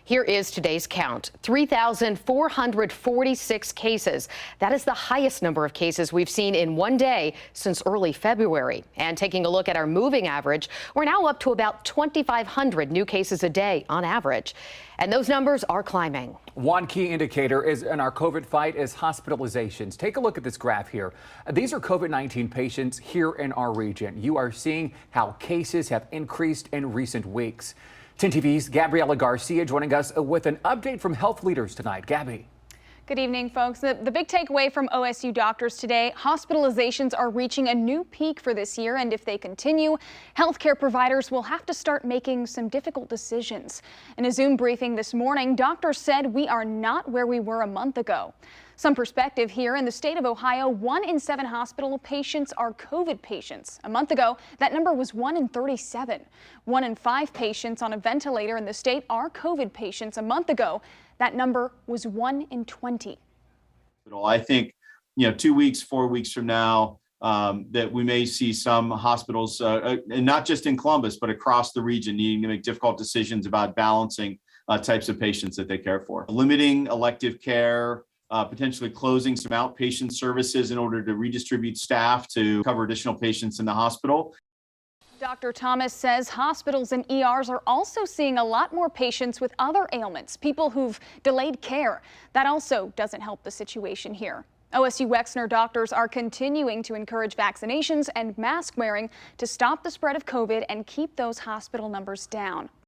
Here is today's count: 3,446 cases. That is the highest number of cases we've seen in one day since early February. And taking a look at our moving average, we're now up to about 2,500 new cases a day on average. And those numbers are climbing. One key indicator in our COVID fight is hospitalizations. Take a look at this graph here. These are COVID-19 patients here in our region. You are seeing how cases have increased in recent weeks. 10 TV's Gabriela Garcia joining us with an update from health leaders tonight. Gabby. Good evening, folks. The big takeaway from OSU doctors today: hospitalizations are reaching a new peak for this year, and if they continue, healthcare providers will have to start making some difficult decisions. In a Zoom briefing this morning, doctors said we are not where we were a month ago. Some perspective here: in the state of Ohio, 1 in 7 hospital patients are COVID patients. A month ago, that number was 1 in 37. 1 in 5 patients on a ventilator in the state are COVID patients. A month ago, that number was 1 in 20. I think, 2 weeks, 4 weeks from now, that we may see some hospitals, and not just in Columbus, but across the region, needing to make difficult decisions about balancing types of patients that they care for. Limiting elective care, potentially closing some outpatient services in order to redistribute staff to cover additional patients in the hospital. Dr. Thomas says hospitals and ERs are also seeing a lot more patients with other ailments, people who've delayed care. That also doesn't help the situation here. OSU Wexner doctors are continuing to encourage vaccinations and mask wearing to stop the spread of COVID and keep those hospital numbers down.